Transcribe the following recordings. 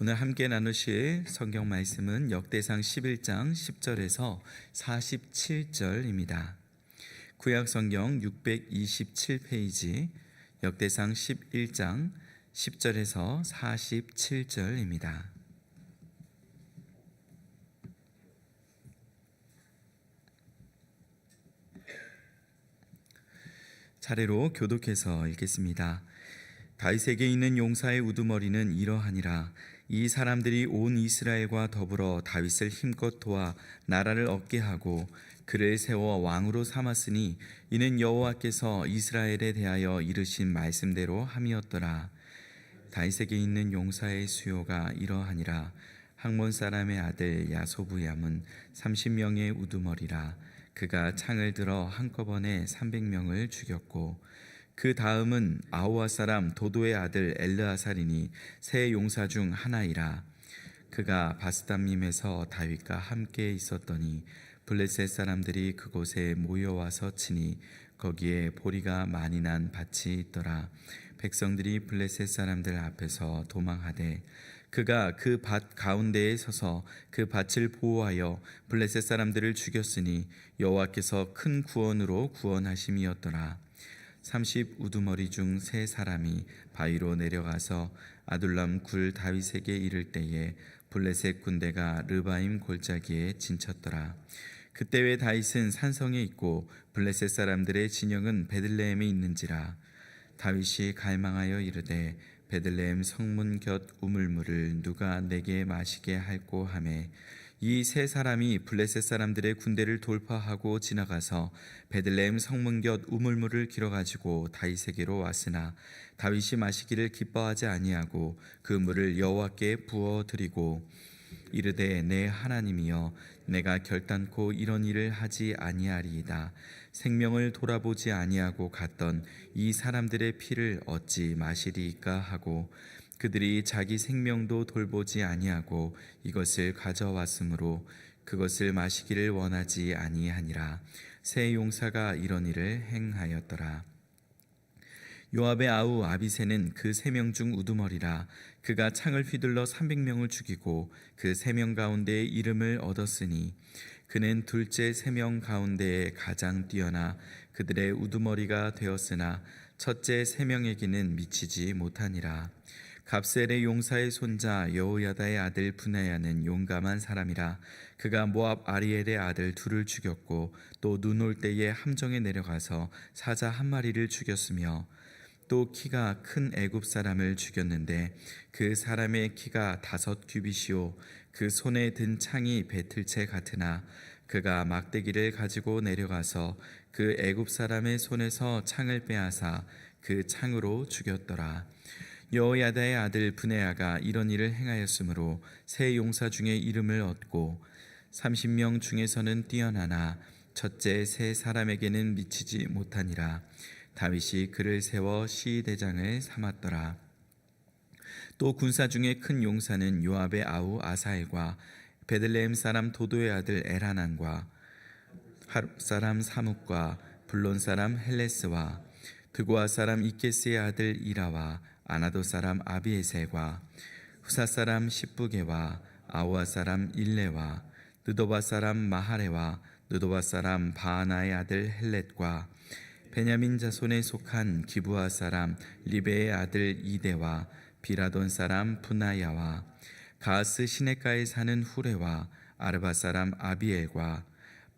오늘 함께 나누실 성경 말씀은 역대상 11장 10절에서 47절입니다. 구약 성경 627페이지 역대상 11장 10절에서 47절입니다. 차례로 교독해서 읽겠습니다. 다윗에게 있는 용사의 우두머리는 이러하니라. 이 사람들이 온 이스라엘과 더불어 다윗을 힘껏 도와 나라를 얻게 하고 그를 세워 왕으로 삼았으니 이는 여호와께서 이스라엘에 대하여 이르신 말씀대로 함이었더라. 다윗에게 있는 용사의 수요가 이러하니라. 학몬 사람의 아들 야소부얌은 30명의 우두머리라. 그가 창을 들어 한꺼번에 300명을 죽였고 그 다음은 아호와 사람 도도의 아들 엘르아살이니 세 용사 중 하나이라. 그가 바스담림에서 다윗과 함께 있었더니 블레셋 사람들이 그곳에 모여와서 치니 거기에 보리가 많이 난 밭이 있더라. 백성들이 블레셋 사람들 앞에서 도망하되 그가 그 밭 가운데에 서서 그 밭을 보호하여 블레셋 사람들을 죽였으니 여호와께서 큰 구원으로 구원하심이었더라. 30 우두머리 중 세 사람이 바위로 내려가서 아둘람 굴 다윗에게 이를 때에 블레셋 군대가 르바임 골짜기에 진쳤더라. 그때 왜 다윗은 산성에 있고 블레셋 사람들의 진영은 베들레헴에 있는지라. 다윗이 갈망하여 이르되 베들레헴 성문 곁 우물물을 누가 내게 마시게 할꼬 하매 이 세 사람이 블레셋 사람들의 군대를 돌파하고 지나가서 베들레헴 성문 곁 우물물을 길어가지고 다윗에게로 왔으나 다윗이 마시기를 기뻐하지 아니하고 그 물을 여호와께 부어 드리고 이르되 내 하나님이여 내가 결단코 이런 일을 하지 아니하리이다. 생명을 돌아보지 아니하고 갔던 이 사람들의 피를 어찌 마시리이까 하고 그들이 자기 생명도 돌보지 아니하고 이것을 가져왔으므로 그것을 마시기를 원하지 아니하니라. 세 용사가 이런 일을 행하였더라. 요압의 아우 아비새는 그 3명 중 우두머리라. 그가 창을 휘둘러 300명을 죽이고 그 3명 가운데에 이름을 얻었으니 그는 둘째 3명 가운데에 가장 뛰어나 그들의 우두머리가 되었으나 첫째 3명에게는 미치지 못하니라. 갑셀의 용사의 손자 여호야다의 아들 분하야는 용감한 사람이라. 그가 모압 아리엘의 아들 둘을 죽였고 또 눈 올 때에 함정에 내려가서 사자 한 마리를 죽였으며 또 키가 큰 애굽 사람을 죽였는데 그 사람의 키가 5규빗이요 그 손에 든 창이 배틀채 같으나 그가 막대기를 가지고 내려가서 그 애굽 사람의 손에서 창을 빼앗아 그 창으로 죽였더라. 여호야다의 아들 분하야가 이런 일을 행하였으므로 세 용사 중에 이름을 얻고 30명 중에서는 뛰어나나 첫째 세 사람에게는 미치지 못하니라. 다윗이 그를 세워 시대장을 삼았더라. 또 군사 중에 큰 용사는 요압의 아우 아사엘과 베들레헴 사람 도도의 아들 엘하난과 하룹 사람 사묵과 블론 사람 헬레스와 드고아 사람 이케스의 아들 이라와 아나도 사람 아비에셀과 후사 사람 십부게와 아우아 사람 일레와 느도바 사람 마하레와 느도바 사람 바하나의 아들 헬렛과 베냐민 자손에 속한 기브아 사람 리베의 아들 이데와 비라돈 사람 분하야와 가스 시내가에 사는 후레와 아르바 사람 아비엘과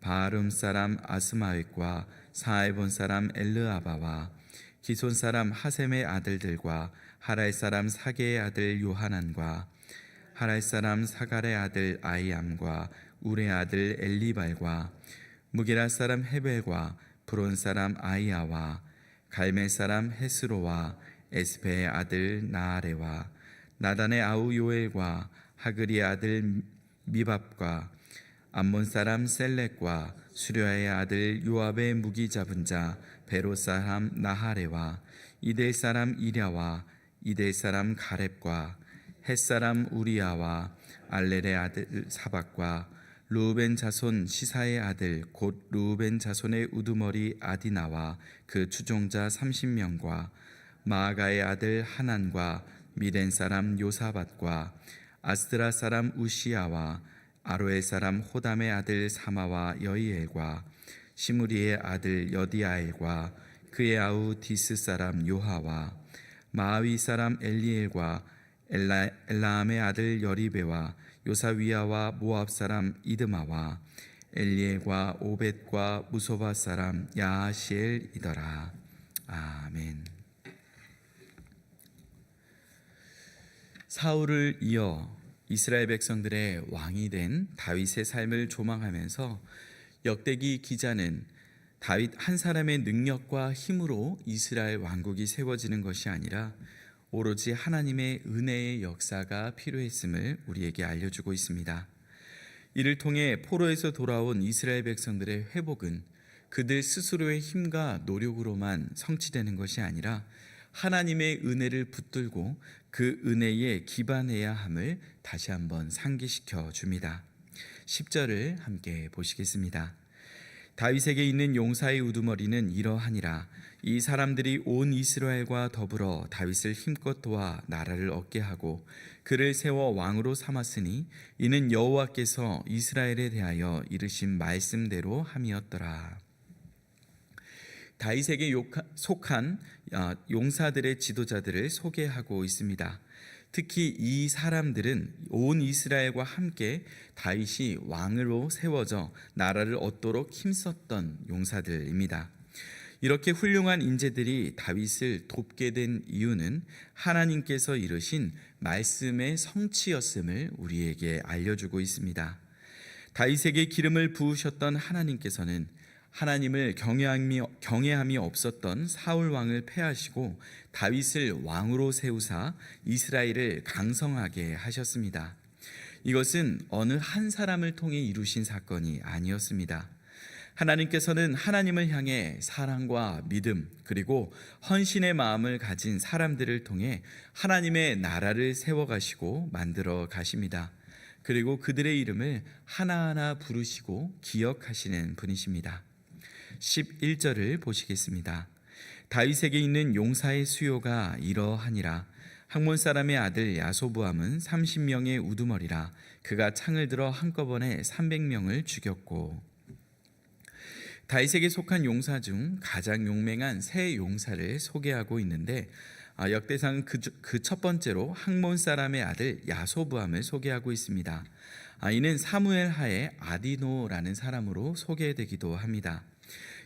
바하름 사람 아스마웻과 사에본 사람 엘르아바와 기손 사람 하셈의 아들들과 하랄 사람 사게의 아들 요하난과 하랄 사람 사갈의 아들 아이암과 울의 아들 엘리발과 무게라 사람 헤벨과 브론 사람 아이아와 갈멜 사람 헤스로와 에스베의 아들 나아레와 나단의 아우 요엘과 하글의 아들 미밥과 암몬 사람 셀렉과 수려의 아들 요압의 무기 잡은 자 베로 사람 나하레와 이델 사람 이랴와 이델 사람 가렙과 헷 사람 우리아와 알렐의 아들 사박과 르우벤 자손 시사의 아들 곧 르우벤 자손의 우두머리 아디나와 그 추종자 30명과 마아가의 아들 하난과 미덴 사람 요사밧과 아스드라 사람 우시야와 아로엘 사람 호담의 아들 사마와 여이엘과 시므리의 아들 여디아엘과 그의 아우 디스 사람 요하와 마아위 사람 엘리엘과 엘라암의 아들 여리베와 요사위야와 모압 사람 이드마와 엘리엘과 오벳과 무소바 사람 야하시엘이더라. 아멘. 사울을 이어 이스라엘 백성들의 왕이 된 다윗의 삶을 조망하면서 역대기 기자는 다윗 한 사람의 능력과 힘으로 이스라엘 왕국이 세워지는 것이 아니라 오로지 하나님의 은혜의 역사가 필요했음을 우리에게 알려주고 있습니다. 이를 통해 포로에서 돌아온 이스라엘 백성들의 회복은 그들 스스로의 힘과 노력으로만 성취되는 것이 아니라 하나님의 은혜를 붙들고 그 은혜에 기반해야 함을 다시 한번 상기시켜 줍니다. 10절을 함께 보시겠습니다. 다윗에게 있는 용사의 우두머리는 이러하니라. 이 사람들이 온 이스라엘과 더불어 다윗을 힘껏 도와 나라를 얻게 하고 그를 세워 왕으로 삼았으니 이는 여호와께서 이스라엘에 대하여 이르신 말씀대로 함이었더라. 다윗에게 속한 용사들의 지도자들을 소개하고 있습니다. 특히 이 사람들은 온 이스라엘과 함께 다윗이 왕으로 세워져 나라를 얻도록 힘썼던 용사들입니다. 이렇게 훌륭한 인재들이 다윗을 돕게 된 이유는 하나님께서 이루신 말씀의 성취였음을 우리에게 알려주고 있습니다. 다윗에게 기름을 부으셨던 하나님께서는 하나님을 경외함이 없었던 사울 왕을 패하시고 다윗을 왕으로 세우사 이스라엘을 강성하게 하셨습니다. 이것은 어느 한 사람을 통해 이루신 사건이 아니었습니다. 하나님께서는 하나님을 향해 사랑과 믿음 그리고 헌신의 마음을 가진 사람들을 통해 하나님의 나라를 세워가시고 만들어 가십니다. 그리고 그들의 이름을 하나하나 부르시고 기억하시는 분이십니다. 11절을 보시겠습니다. 다윗에게 있는 용사의 수요가 이러하니라. 학몬 사람의 아들 야소부암은 30명의 우두머리라. 그가 창을 들어 한꺼번에 300명을 죽였고. 다윗에게 속한 용사 중 가장 용맹한 세 용사를 소개하고 있는데 역대상 그 첫 번째로 학몬 사람의 아들 야소부암을 소개하고 있습니다. 이는 사무엘 하에 아디노라는 사람으로 소개되기도 합니다.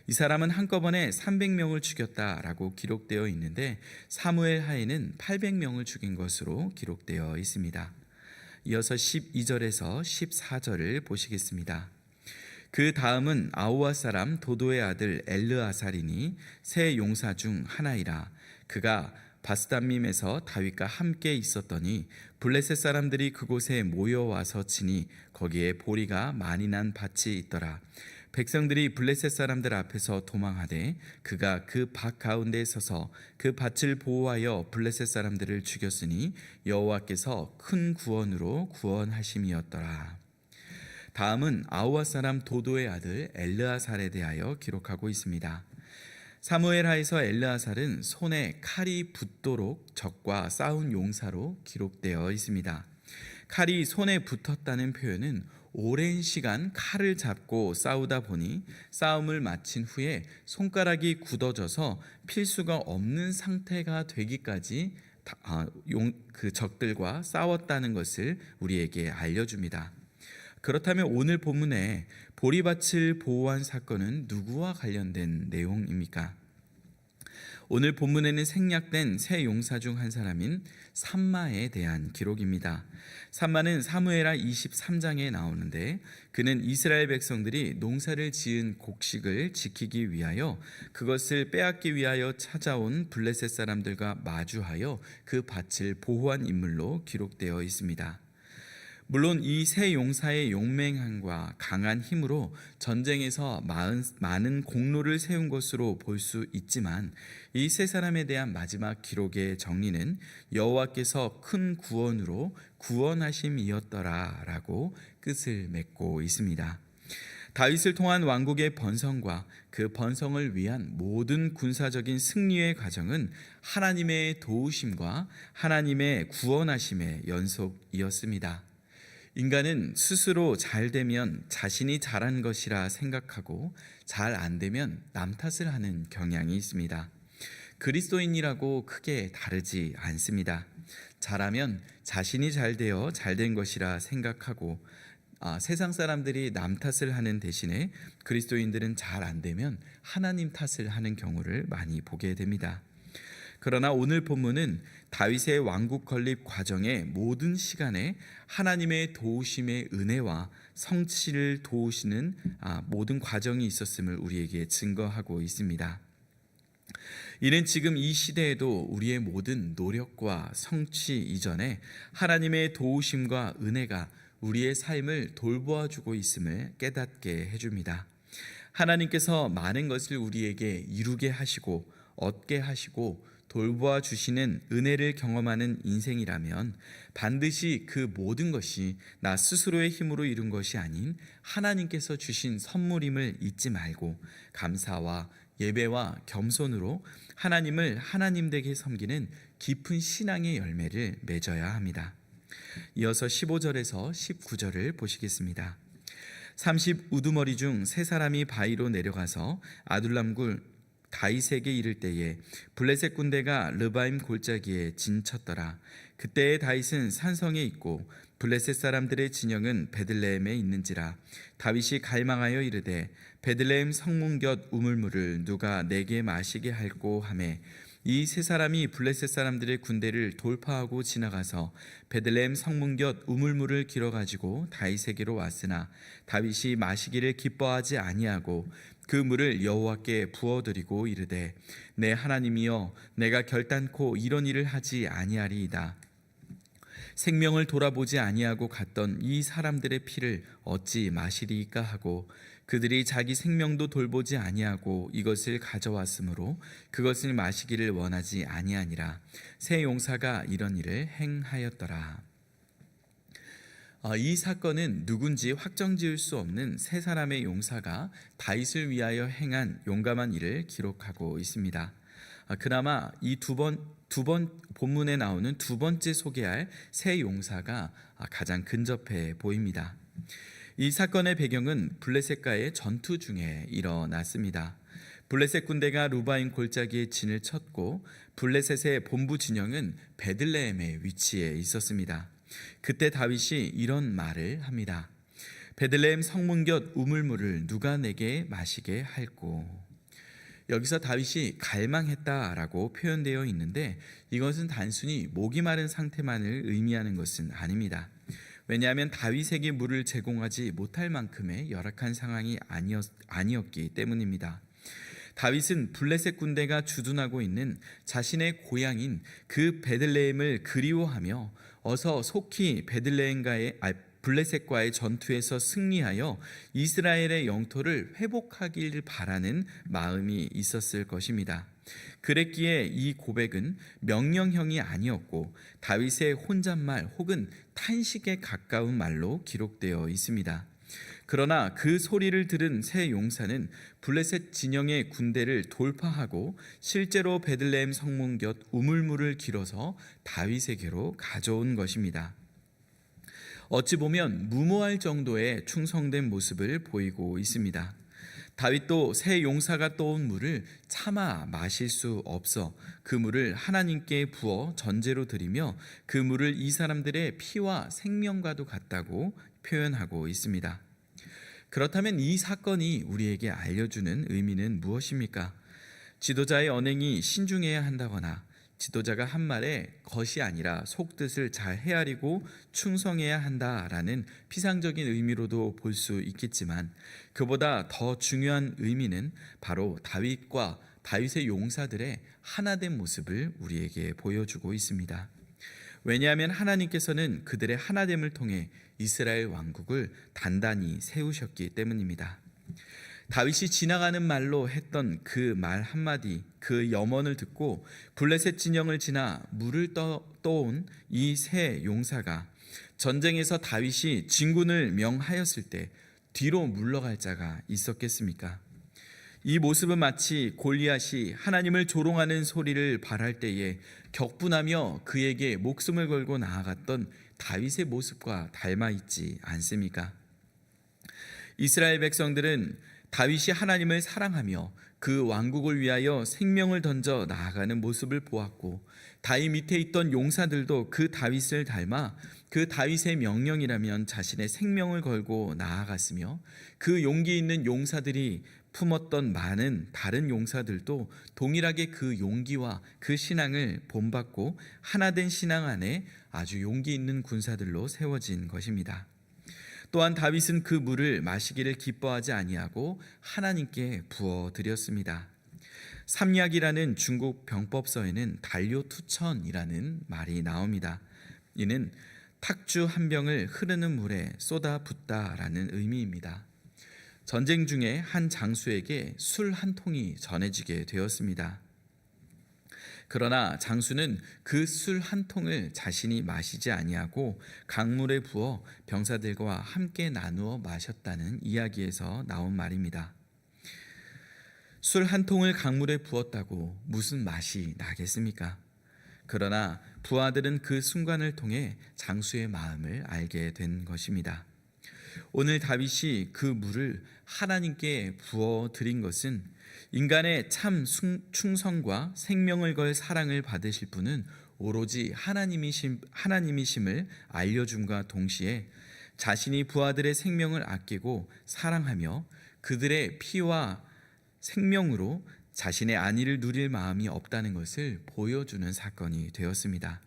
이 사람은 한꺼번에 300명을 죽였다라고 기록되어 있는데 사무엘 하에는 800명을 죽인 것으로 기록되어 있습니다. 이어서 12절에서 14절을 보시겠습니다. 그 다음은 아우아 사람 도도의 아들 엘르아살이니 세 용사 중 하나이라. 그가 바스담밈에서 다윗과 함께 있었더니 블레셋 사람들이 그곳에 모여와서 치니 거기에 보리가 많이 난 밭이 있더라. 백성들이 블레셋 사람들 앞에서 도망하되 그가 그 밭 가운데 서서 그 밭을 보호하여 블레셋 사람들을 죽였으니 여호와께서 큰 구원으로 구원하심이었더라. 다음은 아우아 사람 도도의 아들 엘르아살에 대하여 기록하고 있습니다. 사무엘하에서 엘르아살은 손에 칼이 붙도록 적과 싸운 용사로 기록되어 있습니다. 칼이 손에 붙었다는 표현은 오랜 시간 칼을 잡고 싸우다 보니 싸움을 마친 후에 손가락이 굳어져서 필수가 없는 상태가 되기까지 그 적들과 싸웠다는 것을 우리에게 알려줍니다. 그렇다면 오늘 본문에 보리밭을 보호한 사건은 누구와 관련된 내용입니까? 오늘 본문에는 생략된 세 용사 중 한 사람인 삼마에 대한 기록입니다. 삼마는 사무엘하 23장에 나오는데 그는 이스라엘 백성들이 농사를 지은 곡식을 지키기 위하여 그것을 빼앗기 위하여 찾아온 블레셋 사람들과 마주하여 그 밭을 보호한 인물로 기록되어 있습니다. 물론 이 세 용사의 용맹함과 강한 힘으로 전쟁에서 많은 공로를 세운 것으로 볼 수 있지만 이 세 사람에 대한 마지막 기록의 정리는 여호와께서 큰 구원으로 구원하심이었더라라고 끝을 맺고 있습니다. 다윗을 통한 왕국의 번성과 그 번성을 위한 모든 군사적인 승리의 과정은 하나님의 도우심과 하나님의 구원하심의 연속이었습니다. 인간은 스스로 잘 되면 자신이 잘한 것이라 생각하고 잘 안 되면 남 탓을 하는 경향이 있습니다. 그리스도인이라고 크게 다르지 않습니다. 잘하면 자신이 잘 되어 잘된 것이라 생각하고 세상 사람들이 남 탓을 하는 대신에 그리스도인들은 잘 안 되면 하나님 탓을 하는 경우를 많이 보게 됩니다. 그러나 오늘 본문은 다윗의 왕국 건립 과정의 모든 시간에 하나님의 도우심의 은혜와 성취를 도우시는 모든 과정이 있었음을 우리에게 증거하고 있습니다. 이는 지금 이 시대에도 우리의 모든 노력과 성취 이전에 하나님의 도우심과 은혜가 우리의 삶을 돌보아 주고 있음을 깨닫게 해줍니다. 하나님께서 많은 것을 우리에게 이루게 하시고 얻게 하시고 돌보아 주시는 은혜를 경험하는 인생이라면 반드시 그 모든 것이 나 스스로의 힘으로 이룬 것이 아닌 하나님께서 주신 선물임을 잊지 말고 감사와 예배와 겸손으로 하나님을 하나님되게 섬기는 깊은 신앙의 열매를 맺어야 합니다. 이어서 15절에서 19절을 보시겠습니다. 30 우두머리 중 세 사람이 바위로 내려가서 아둘람굴 다윗에게 이를 때에 블레셋 군대가 르바임 골짜기에 진쳤더라. 그때에 다윗은 산성에 있고 블레셋 사람들의 진영은 베들레헴에 있는지라. 다윗이 갈망하여 이르되 베들레헴 성문 곁 우물물을 누가 내게 마시게 할꼬 하매 이 세 사람이 블레셋 사람들의 군대를 돌파하고 지나가서 베들레헴 성문 곁 우물물을 길어 가지고 다윗에게로 왔으나 다윗이 마시기를 기뻐하지 아니하고 그 물을 여호와께 부어드리고 이르되 내 하나님이여 내가 결단코 이런 일을 하지 아니하리이다. 생명을 돌아보지 아니하고 갔던 이 사람들의 피를 어찌 마시리이까 하고 그들이 자기 생명도 돌보지 아니하고 이것을 가져왔으므로 그것을 마시기를 원하지 아니하니라. 세 용사가 이런 일을 행하였더라. 이 사건은 누군지 확정지을 수 없는 세 사람의 용사가 다윗을 위하여 행한 용감한 일을 기록하고 있습니다. 그나마 이 두 번 본문에 나오는 두 번째 소개할 세 용사가 가장 근접해 보입니다. 이 사건의 배경은 블레셋과의 전투 중에 일어났습니다. 블레셋 군대가 루바임 골짜기에 진을 쳤고 블레셋의 본부 진영은 베들레헴에 위치해 있었습니다. 그때 다윗이 이런 말을 합니다. 베들레헴 성문 곁 우물물을 누가 내게 마시게 할꼬. 여기서 다윗이 갈망했다라고 표현되어 있는데 이것은 단순히 목이 마른 상태만을 의미하는 것은 아닙니다. 왜냐하면 다윗에게 물을 제공하지 못할 만큼의 열악한 상황이 아니었기 때문입니다. 다윗은 블레셋 군대가 주둔하고 있는 자신의 고향인 그 베들레헴을 그리워하며 어서 속히 블레셋과의 전투에서 승리하여 이스라엘의 영토를 회복하길 바라는 마음이 있었을 것입니다. 그랬기에 이 고백은 명령형이 아니었고 다윗의 혼잣말 혹은 탄식에 가까운 말로 기록되어 있습니다. 그러나 그 소리를 들은 세 용사는 블레셋 진영의 군대를 돌파하고 실제로 베들레헴 성문 곁 우물물을 길어서 다윗에게로 가져온 것입니다. 어찌 보면 무모할 정도의 충성된 모습을 보이고 있습니다. 다윗도 새 용사가 떠온 물을 차마 마실 수 없어 그 물을 하나님께 부어 전제로 드리며 그 물을 이 사람들의 피와 생명과도 같다고 표현하고 있습니다. 그렇다면 이 사건이 우리에게 알려주는 의미는 무엇입니까? 지도자의 언행이 신중해야 한다거나 지도자가 한 말에 것이 아니라 속뜻을 잘 헤아리고 충성해야 한다라는 피상적인 의미로도 볼 수 있겠지만 그보다 더 중요한 의미는 바로 다윗과 다윗의 용사들의 하나된 모습을 우리에게 보여주고 있습니다. 왜냐하면 하나님께서는 그들의 하나됨을 통해 이스라엘 왕국을 단단히 세우셨기 때문입니다. 다윗이 지나가는 말로 했던 그 말 한마디, 그 염원을 듣고 블레셋 진영을 지나 물을 떠온 이 세 용사가 전쟁에서 다윗이 진군을 명하였을 때 뒤로 물러갈 자가 있었겠습니까? 이 모습은 마치 골리앗이 하나님을 조롱하는 소리를 발할 때에 격분하며 그에게 목숨을 걸고 나아갔던 다윗의 모습과 닮아 있지 않습니까? 이스라엘 백성들은 다윗이 하나님을 사랑하며 그 왕국을 위하여 생명을 던져 나아가는 모습을 보았고, 다윗 밑에 있던 용사들도 그 다윗을 닮아 그 다윗의 명령이라면 자신의 생명을 걸고 나아갔으며, 그 용기 있는 용사들이 품었던 많은 다른 용사들도 동일하게 그 용기와 그 신앙을 본받고 하나된 신앙 안에 아주 용기 있는 군사들로 세워진 것입니다. 또한 다윗은 그 물을 마시기를 기뻐하지 아니하고 하나님께 부어 드렸습니다. 삼약이라는 중국 병법서에는 단료투천이라는 말이 나옵니다. 이는 탁주 한 병을 흐르는 물에 쏟아 붓다라는 의미입니다. 전쟁 중에 한 장수에게 술 한 통이 전해지게 되었습니다. 그러나 장수는 그 술 한 통을 자신이 마시지 아니하고 강물에 부어 병사들과 함께 나누어 마셨다는 이야기에서 나온 말입니다. 술 한 통을 강물에 부었다고 무슨 맛이 나겠습니까? 그러나 부하들은 그 순간을 통해 장수의 마음을 알게 된 것입니다. 오늘 다윗이 그 물을 하나님께 부어 드린 것은 인간의 참 충성과 생명을 걸 사랑을 받으실 분은 오로지 하나님이심을 알려줌과 동시에 자신이 부하들의 생명을 아끼고 사랑하며 그들의 피와 생명으로 자신의 안위를 누릴 마음이 없다는 것을 보여주는 사건이 되었습니다.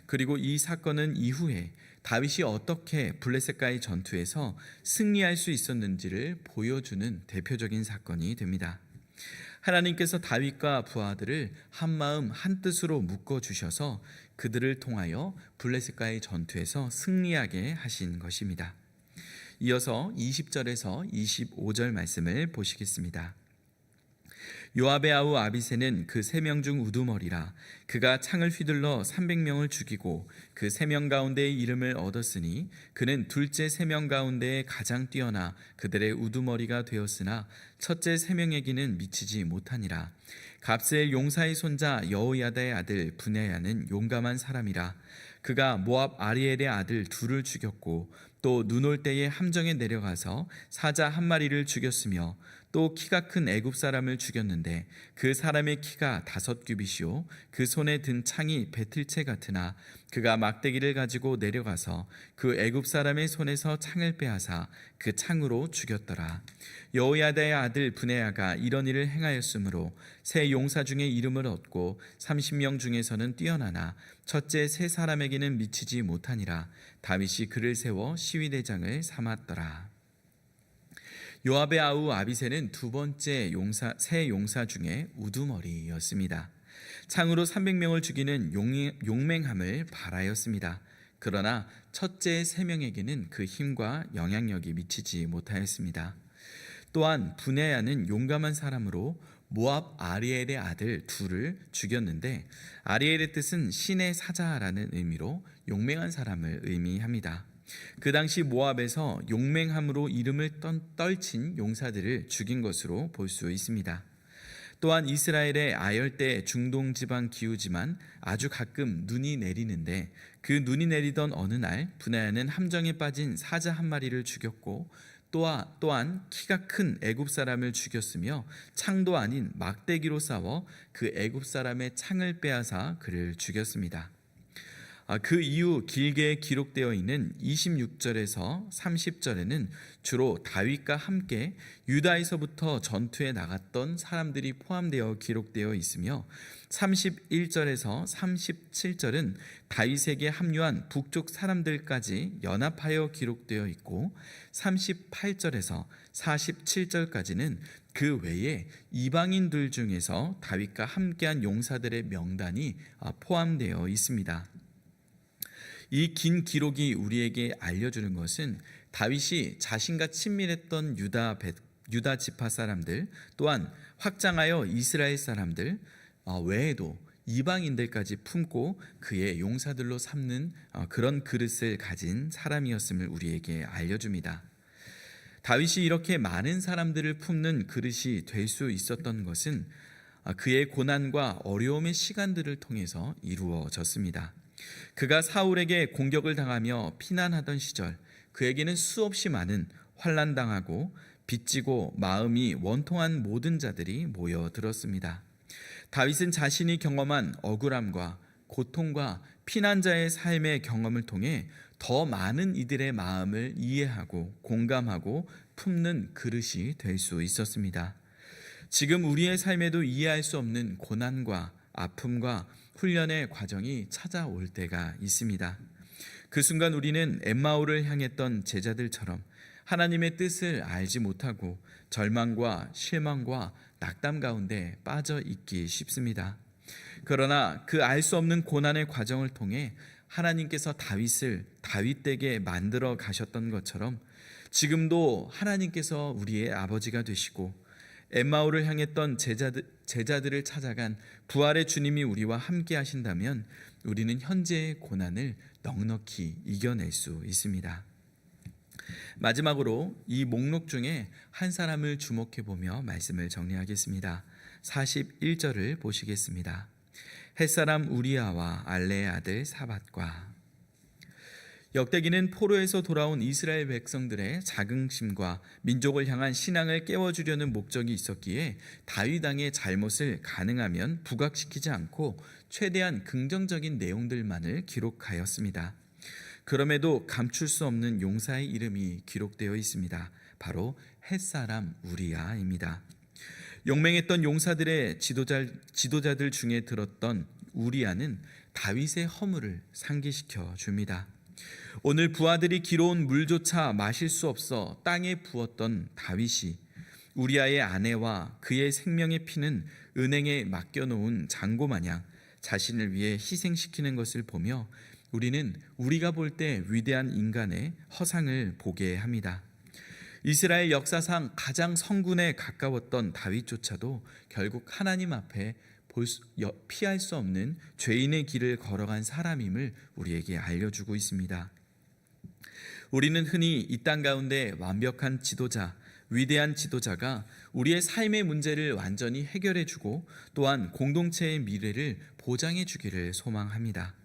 그리고 이 사건은 이후에 다윗이 어떻게 블레셋과의 전투에서 승리할 수 있었는지를 보여주는 대표적인 사건이 됩니다. 하나님께서 다윗과 부하들을 한마음 한뜻으로 묶어주셔서 그들을 통하여 블레셋과의 전투에서 승리하게 하신 것입니다. 이어서 20절에서 25절 말씀을 보시겠습니다. 요압의 아우 아비새는 그 3명 중 우두머리라. 그가 창을 휘둘러 300명을 죽이고 그 3명 가운데의 이름을 얻었으니 그는 둘째 3명 가운데에 가장 뛰어나 그들의 우두머리가 되었으나 첫째 3명에게는 미치지 못하니라. 갑스의 용사의 손자 여호야다의 아들 브네야는 용감한 사람이라. 그가 모압 아리엘의 아들 둘을 죽였고 또 눈 올 때에 함정에 내려가서 사자 한 마리를 죽였으며 또 키가 큰 애굽 사람을 죽였는데 그 사람의 키가 5규빗이요 그 손에 든 창이 배틀채 같으나 그가 막대기를 가지고 내려가서 그 애굽 사람의 손에서 창을 빼앗아 그 창으로 죽였더라. 여호야다의 아들 브네야가 이런 일을 행하였으므로 세 용사 중에 이름을 얻고 30명 중에서는 뛰어나나 첫째 세 사람에게는 미치지 못하니라. 다윗이 그를 세워 시위대장을 삼았더라. 요압의 아우 아비새는 두 번째 세 용사 중에 우두머리였습니다. 창으로 300명을 죽이는 용맹함을 발하였습니다. 그러나 첫째 3명에게는 그 힘과 영향력이 미치지 못하였습니다. 또한 브네야는 용감한 사람으로 모압 아리엘의 아들 둘을 죽였는데 아리엘의 뜻은 신의 사자라는 의미로 용맹한 사람을 의미합니다. 그 당시 모압에서 용맹함으로 이름을 떨친 용사들을 죽인 것으로 볼 수 있습니다. 또한 이스라엘의 아열대 중동 지방 기후지만 아주 가끔 눈이 내리는데 그 눈이 내리던 어느 날 브네야는 함정에 빠진 사자 한 마리를 죽였고 또한 키가 큰 애굽 사람을 죽였으며 창도 아닌 막대기로 싸워 그 애굽 사람의 창을 빼앗아 그를 죽였습니다. 그 이후 길게 기록되어 있는 26절에서 30절에는 주로 다윗과 함께 유다에서부터 전투에 나갔던 사람들이 포함되어 기록되어 있으며 31절에서 37절은 다윗에게 합류한 북쪽 사람들까지 연합하여 기록되어 있고 38절에서 47절까지는 그 외에 이방인들 중에서 다윗과 함께한 용사들의 명단이 포함되어 있습니다. 이 긴 기록이 우리에게 알려주는 것은 다윗이 자신과 친밀했던 유다 지파 사람들 또한 확장하여 이스라엘 사람들 외에도 이방인들까지 품고 그의 용사들로 삼는 그런 그릇을 가진 사람이었음을 우리에게 알려줍니다. 다윗이 이렇게 많은 사람들을 품는 그릇이 될 수 있었던 것은 그의 고난과 어려움의 시간들을 통해서 이루어졌습니다. 그가 사울에게 공격을 당하며 피난하던 시절, 그에게는 수없이 많은 환난당하고 빚지고 마음이 원통한 모든 자들이 모여들었습니다. 다윗은 자신이 경험한 억울함과 고통과 피난자의 삶의 경험을 통해 더 많은 이들의 마음을 이해하고 공감하고 품는 그릇이 될 수 있었습니다. 지금 우리의 삶에도 이해할 수 없는 고난과 아픔과 훈련의 과정이 찾아올 때가 있습니다. 그 순간 우리는 엠마오를 향했던 제자들처럼 하나님의 뜻을 알지 못하고 절망과 실망과 낙담 가운데 빠져 있기 쉽습니다. 그러나 그 알 수 없는 고난의 과정을 통해 하나님께서 다윗을 다윗되게 만들어 가셨던 것처럼 지금도 하나님께서 우리의 아버지가 되시고 엠마오를 향했던 제자들을 찾아간 부활의 주님이 우리와 함께 하신다면 우리는 현재의 고난을 넉넉히 이겨낼 수 있습니다. 마지막으로 이 목록 중에 한 사람을 주목해 보며 말씀을 정리하겠습니다. 41절을 보시겠습니다. 햇사람 우리아와 알레의 아들 사밧과. 역대기는 포로에서 돌아온 이스라엘 백성들의 자긍심과 민족을 향한 신앙을 깨워주려는 목적이 있었기에 다윗 왕의 잘못을 가능하면 부각시키지 않고 최대한 긍정적인 내용들만을 기록하였습니다. 그럼에도 감출 수 없는 용사의 이름이 기록되어 있습니다. 바로 햇사람 우리아입니다. 용맹했던 용사들의 지도자들 중에 들었던 우리아는 다윗의 허물을 상기시켜 줍니다. 오늘 부하들이 길어온 물조차 마실 수 없어 땅에 부었던 다윗이 우리아의 아내와 그의 생명의 피는 은행에 맡겨놓은 장고 마냥 자신을 위해 희생시키는 것을 보며 우리는 우리가 볼 때 위대한 인간의 허상을 보게 합니다. 이스라엘 역사상 가장 성군에 가까웠던 다윗조차도 결국 하나님 앞에 피할 수 없는 죄인의 길을 걸어간 사람임을 우리에게 알려주고 있습니다. 우리는 흔히 이 땅 가운데 완벽한 지도자, 위대한 지도자가 우리의 삶의 문제를 완전히 해결해주고 또한 공동체의 미래를 보장해주기를 소망합니다.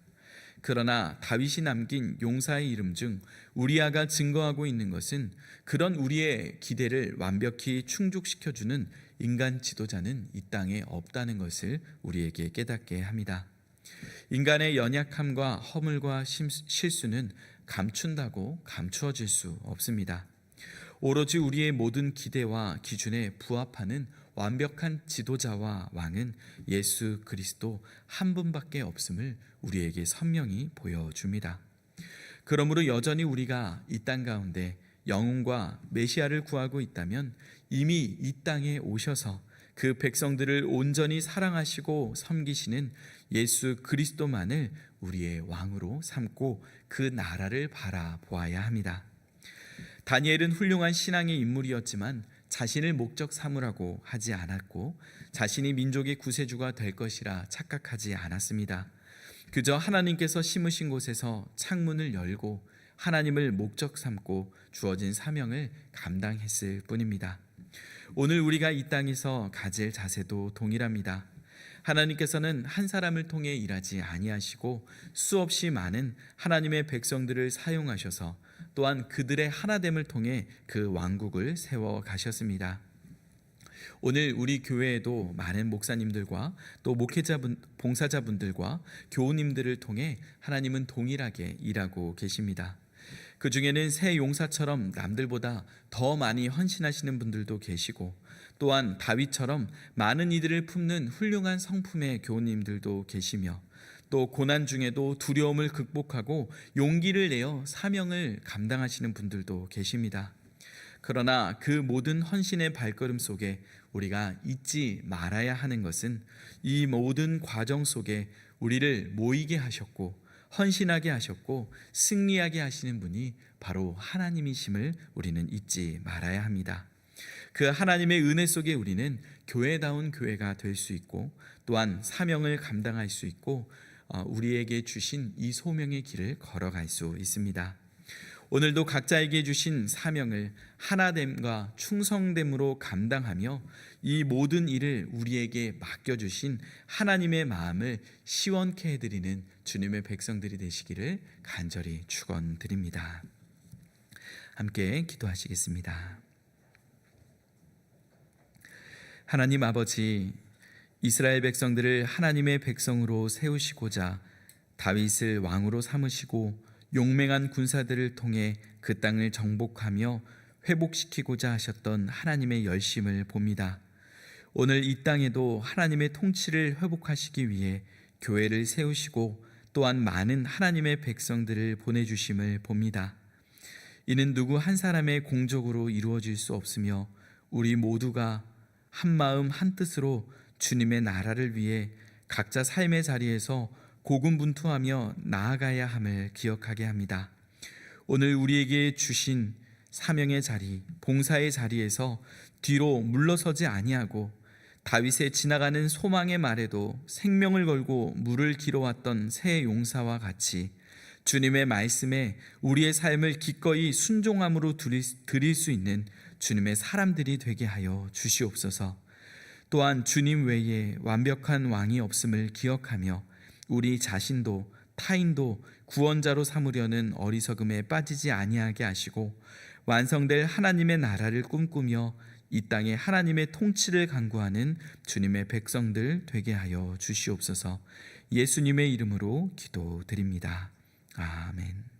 그러나 다윗이 남긴 용사의 이름 중 우리아가 증거하고 있는 것은 그런 우리의 기대를 완벽히 충족시켜주는 인간 지도자는 이 땅에 없다는 것을 우리에게 깨닫게 합니다. 인간의 연약함과 허물과 실수는 감춘다고 감추어질 수 없습니다. 오로지 우리의 모든 기대와 기준에 부합하는 완벽한 지도자와 왕은 예수 그리스도 한 분밖에 없음을 우리에게 선명히 보여줍니다. 그러므로 여전히 우리가 이 땅 가운데 영웅과 메시아를 구하고 있다면 이미 이 땅에 오셔서 그 백성들을 온전히 사랑하시고 섬기시는 예수 그리스도만을 우리의 왕으로 삼고 그 나라를 바라보아야 합니다. 다니엘은 훌륭한 신앙의 인물이었지만 자신을 목적 삼으라고 하지 않았고 자신이 민족의 구세주가 될 것이라 착각하지 않았습니다. 그저 하나님께서 심으신 곳에서 창문을 열고 하나님을 목적 삼고 주어진 사명을 감당했을 뿐입니다. 오늘 우리가 이 땅에서 가질 자세도 동일합니다. 하나님께서는 한 사람을 통해 일하지 아니하시고 수없이 많은 하나님의 백성들을 사용하셔서 또한 그들의 하나됨을 통해 그 왕국을 세워 가셨습니다. 오늘 우리 교회에도 많은 목사님들과 또 목회자분, 봉사자분들과 교우님들을 통해 하나님은 동일하게 일하고 계십니다. 그 중에는 새 용사처럼 남들보다 더 많이 헌신하시는 분들도 계시고 또한 다윗처럼 많은 이들을 품는 훌륭한 성품의 교우님들도 계시며 또 고난 중에도 두려움을 극복하고 용기를 내어 사명을 감당하시는 분들도 계십니다. 그러나 그 모든 헌신의 발걸음 속에 우리가 잊지 말아야 하는 것은 이 모든 과정 속에 우리를 모이게 하셨고 헌신하게 하셨고 승리하게 하시는 분이 바로 하나님이심을 우리는 잊지 말아야 합니다. 그 하나님의 은혜 속에 우리는 교회다운 교회가 될 수 있고 또한 사명을 감당할 수 있고 우리에게 주신 이 소명의 길을 걸어갈 수 있습니다. 오늘도 각자에게 주신 사명을 하나됨과 충성됨으로 감당하며 이 모든 일을 우리에게 맡겨주신 하나님의 마음을 시원케 해드리는 주님의 백성들이 되시기를 간절히 축원드립니다. 함께 기도하시겠습니다. 하나님 아버지, 이스라엘 백성들을 하나님의 백성으로 세우시고자 다윗을 왕으로 삼으시고 용맹한 군사들을 통해 그 땅을 정복하며 회복시키고자 하셨던 하나님의 열심을 봅니다. 오늘 이 땅에도 하나님의 통치를 회복하시기 위해 교회를 세우시고 또한 많은 하나님의 백성들을 보내주심을 봅니다. 이는 누구 한 사람의 공적으로 이루어질 수 없으며 우리 모두가 한 마음 한 뜻으로 주님의 나라를 위해 각자 삶의 자리에서 고군분투하며 나아가야 함을 기억하게 합니다. 오늘 우리에게 주신 사명의 자리, 봉사의 자리에서 뒤로 물러서지 아니하고 다윗의 지나가는 소망의 말에도 생명을 걸고 물을 길어왔던 새 용사와 같이 주님의 말씀에 우리의 삶을 기꺼이 순종함으로 드릴 수 있는 주님의 사람들이 되게 하여 주시옵소서. 또한 주님 외에 완벽한 왕이 없음을 기억하며 우리 자신도 타인도 구원자로 삼으려는 어리석음에 빠지지 아니하게 하시고 완성될 하나님의 나라를 꿈꾸며 이 땅에 하나님의 통치를 간구하는 주님의 백성들 되게 하여 주시옵소서. 예수님의 이름으로 기도드립니다. 아멘.